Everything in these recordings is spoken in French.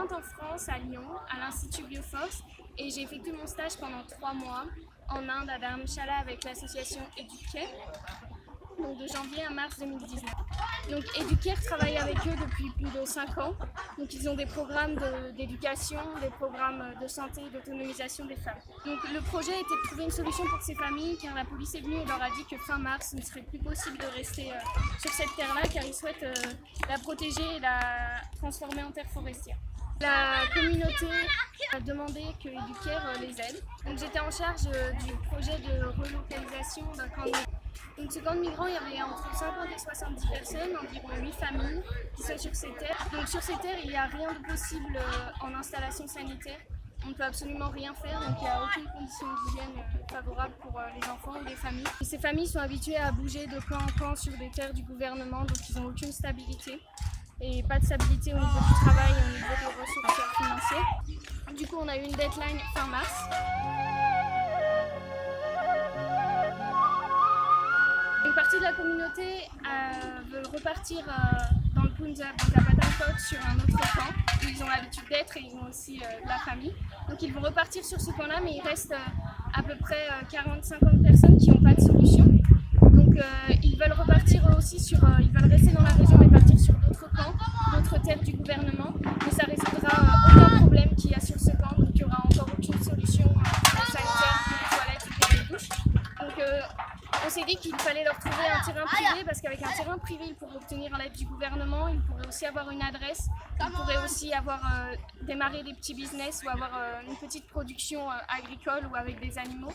étudiante en France, à Lyon, à l'Institut Bioforce, et j'ai effectué mon stage pendant 3 mois en Inde à Dharamshala avec l'association Educare, donc de janvier à mars 2019. Donc Educare travaille avec eux depuis plus de 5 ans. Donc ils ont des programmes d'éducation, des programmes de santé et d'autonomisation des femmes. Donc le projet était de trouver une solution pour ces familles car la police est venue et leur a dit que fin mars, il ne serait plus possible de rester sur cette terre-là car ils souhaitent la protéger et la transformer en terre forestière. La communauté a demandé que Educare les aide. Donc j'étais en charge du projet de relocalisation d'un camp de migrants. Donc ce camp de migrants, il y avait entre 50 et 70 personnes, environ 8 familles qui sont sur ces terres. Donc sur ces terres, il n'y a rien de possible en installation sanitaire. On ne peut absolument rien faire, donc il n'y a aucune condition d'hygiène favorable pour les enfants ou les familles. Et ces familles sont habituées à bouger de camp en camp sur des terres du gouvernement, donc ils n'ont aucune stabilité. Et pas de stabilité au niveau du travail et au niveau des ressources financières. Du coup, on a eu une deadline fin mars. Une partie de la communauté veut repartir dans le Punjab, donc à Pathankot, sur un autre camp, où ils ont l'habitude d'être et ils ont aussi de la famille. Donc ils vont repartir sur ce camp-là, mais il reste à peu près 40-50 personnes qui n'ont pas de solution. Donc ils veulent repartir eux aussi ils veulent rester dans la région et partir sur d'autres camps, d'autres terres du gouvernement, mais ça ne résoudra aucun problème qu'il y a sur ce camp, donc il n'y aura encore aucune solution sanitaire, des toilettes et des douches. Donc on s'est dit qu'il fallait leur trouver un terrain privé parce qu'avec un terrain privé, ils pourraient obtenir l'aide du gouvernement, ils pourraient aussi avoir une adresse, ils pourraient aussi avoir démarrer des petits business ou avoir une petite production agricole ou avec des animaux.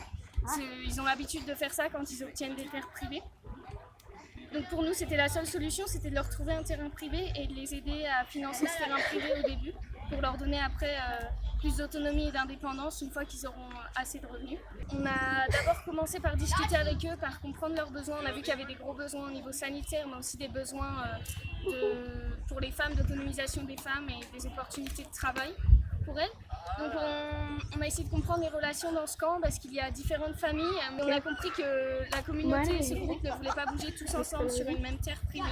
Ils ont l'habitude de faire ça quand ils obtiennent des terres privées. Donc pour nous, c'était la seule solution, c'était de leur trouver un terrain privé et de les aider à financer ce terrain privé au début pour leur donner après plus d'autonomie et d'indépendance une fois qu'ils auront assez de revenus. On a d'abord commencé par discuter avec eux, par comprendre leurs besoins. On a vu qu'il y avait des gros besoins au niveau sanitaire, mais aussi des besoins pour les femmes, d'autonomisation des femmes et des opportunités de travail pour elles. Donc on a essayé de comprendre les relations dans ce camp parce qu'il y a différentes familles. On a compris que la communauté et ce groupe ne voulaient pas bouger tous ensemble sur une même terre privée.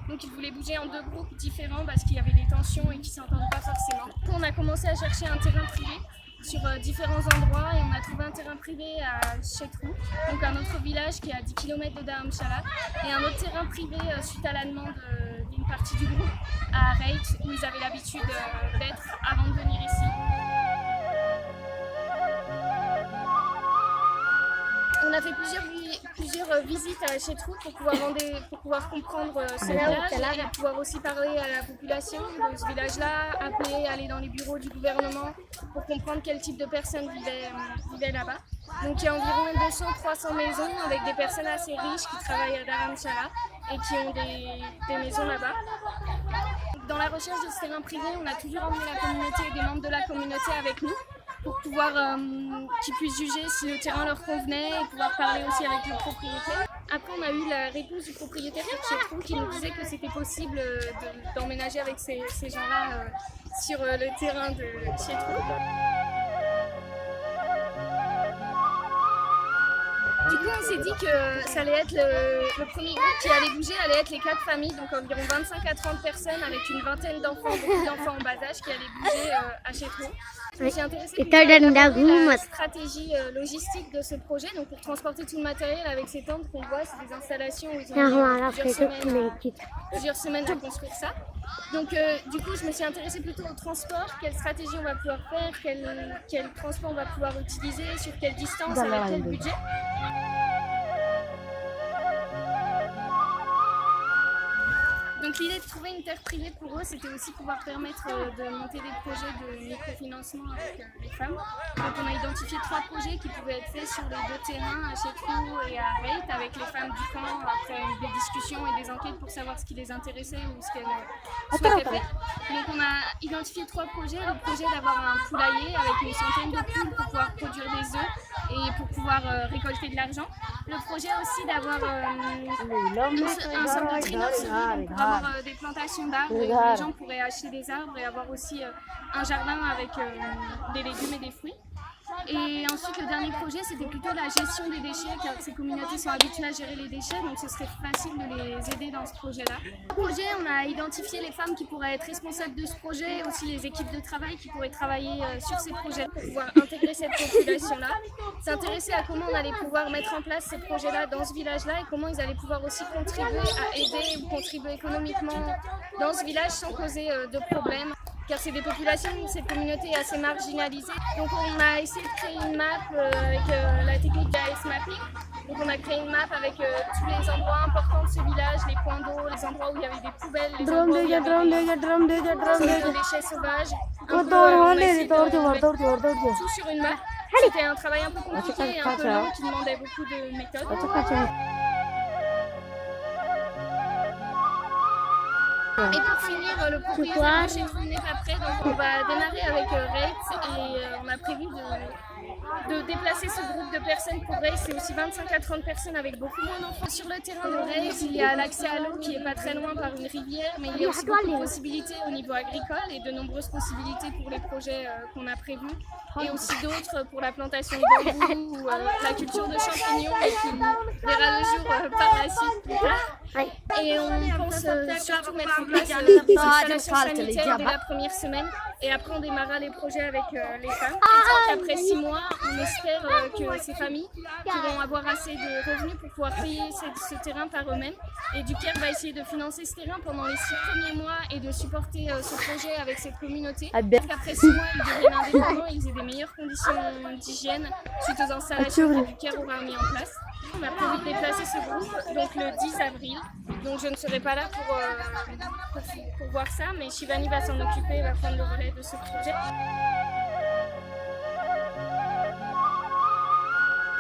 Donc ils voulaient bouger en 2 groupes différents parce qu'il y avait des tensions et qu'ils ne s'entendent pas forcément. Donc on a commencé à chercher un terrain privé sur différents endroits et on a trouvé un terrain privé à Chetrou, donc un autre village qui est à 10 km de Dharamshala, et un autre terrain privé suite à la demande d'une partie du groupe à Reit où ils avaient l'habitude d'être avant de venir ici. On a fait plusieurs visites à Chetrou pour pouvoir comprendre ce village et pouvoir aussi parler à la population de ce village-là, aller dans les bureaux du gouvernement pour comprendre quel type de personnes vivaient là-bas. Donc il y a environ 200-300 maisons avec des personnes assez riches qui travaillent à Dharamshala et qui ont des maisons là-bas. Dans la recherche de ce terrain privé, on a toujours emmené la communauté et des membres de la communauté avec nous pour pouvoir qu'ils puissent juger si le terrain leur convenait et pouvoir parler aussi avec le propriétaire. Après, on a eu la réponse du propriétaire de Chetrou qui nous disait que c'était possible d'emménager avec ces gens-là sur le terrain de Chetrou. Du coup, on s'est dit que ça allait être le premier groupe qui allait bouger, allait être les 4 familles, donc environ 25 à 30 personnes avec une vingtaine d'enfants, beaucoup d'enfants en bas âge qui allaient bouger à Chetrou. Je me suis intéressée pour la stratégie logistique de ce projet, donc pour transporter tout le matériel avec ces tentes qu'on voit, c'est des installations où ils ont plusieurs semaines à construire ça. Donc du coup, je me suis intéressée plutôt au transport, quelle stratégie on va pouvoir faire, quel transport on va pouvoir utiliser, sur quelle distance, avec quel budget. Donc l'idée de trouver une terre privée pour eux, c'était aussi pouvoir permettre de monter des projets de microfinancement avec les femmes. Donc on a identifié 3 projets qui pouvaient être faits sur les 2 terrains, à Chetrou et à Reit, avec les femmes du camp, après des discussions et des enquêtes pour savoir ce qui les intéressait ou ce qu'elles souhaitaient faire. Donc on a identifié 3 projets. Le projet d'avoir un poulailler avec une centaine de poules pour pouvoir produire des œufs et pour pouvoir récolter de l'argent. Le projet aussi d'avoir un sorte de trinurserie pour avoir des plantations d'arbres et les gens pourraient acheter des arbres et avoir aussi un jardin avec des légumes et des fruits. Et ensuite, le dernier projet, c'était plutôt la gestion des déchets, car ces communautés sont habituées à gérer les déchets, donc ce serait facile de les aider dans ce projet-là. Au projet, on a identifié les femmes qui pourraient être responsables de ce projet, aussi les équipes de travail qui pourraient travailler sur ces projets pour pouvoir intégrer cette population-là. S'intéresser à comment on allait pouvoir mettre en place ces projets-là dans ce village-là et comment ils allaient pouvoir aussi contribuer à aider ou contribuer économiquement dans ce village sans causer de problèmes. Car c'est des populations, cette communauté est assez marginalisée. Donc on a essayé de créer une map avec la technique d'AS Mapping. Donc on a créé une map avec tous les endroits importants de ce village, les points d'eau, les endroits où il y avait des poubelles, les endroits où il y avait des déchets sauvages. Un peu, tout sur une map. C'était un travail un peu compliqué et un peu long qui demandait beaucoup de méthodes. Et pour finir, le propriétaire de chez nous n'est pas prêt, donc on va démarrer avec Rate et on a prévu de déplacer ce groupe de personnes pour Rate. C'est aussi 25 à 30 personnes avec beaucoup moins d'enfants. Sur le terrain de Rate, il y a l'accès à l'eau qui est pas très loin par une rivière, mais il y a aussi beaucoup de possibilités au niveau agricole et de nombreuses possibilités pour les projets qu'on a prévus. Et aussi d'autres pour la plantation de bambou ou la culture de champignons qui verra le jour par la suite plus tard. Et on pense surtout mettre en place des installations sanitaires dès la première semaine et après on démarrera les projets avec les femmes. Et après 6 mois, on espère que ces familles pourront avoir assez de revenus pour pouvoir payer ce terrain par eux-mêmes. Et Ducaire va essayer de financer ce terrain pendant les 6 premiers mois et de supporter ce projet avec cette communauté. Après 6 mois, ils deviennent indépendants et ils aient des meilleures conditions d'hygiène suite aux installations que Ducaire aura mis en place. On a prévu de déplacer ce groupe donc le 10 avril. Donc je ne serai pas là pour voir ça, mais Shivani va s'en occuper et va prendre le relais de ce projet.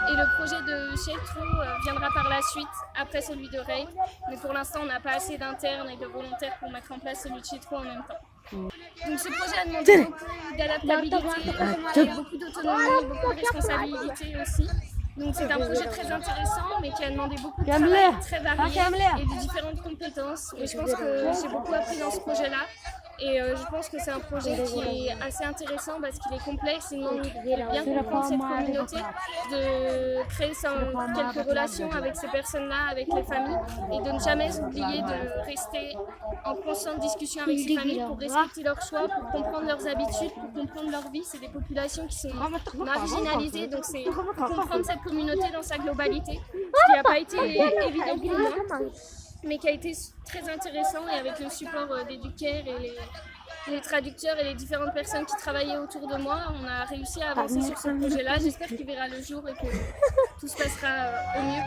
Et le projet de Chetru viendra par la suite, après celui de Rate. Mais pour l'instant, on n'a pas assez d'internes et de volontaires pour mettre en place celui de Chetru en même temps. Donc ce projet a demandé beaucoup d'adaptabilité, beaucoup d'autonomie, beaucoup de responsabilité aussi. Donc c'est un projet très intéressant, mais qui a demandé beaucoup de travail, très varié et de différentes compétences. Et je pense que j'ai beaucoup appris dans ce projet-là. Et je pense que c'est un projet qui est assez intéressant parce qu'il est complexe, il demande de bien comprendre cette communauté, de créer quelques relations avec ces personnes-là, avec les familles, et de ne jamais oublier de rester en constante discussion avec ces familles pour respecter leurs choix, pour comprendre leurs habitudes, pour comprendre leur vie. C'est des populations qui sont marginalisées, donc c'est comprendre cette communauté dans sa globalité, ce qui n'a pas été évident pour moi, mais qui a été très intéressant, et avec le support des Ducaire et les traducteurs et les différentes personnes qui travaillaient autour de moi, on a réussi à avancer sur ce projet-là. J'espère qu'il verra le jour et que tout se passera au mieux.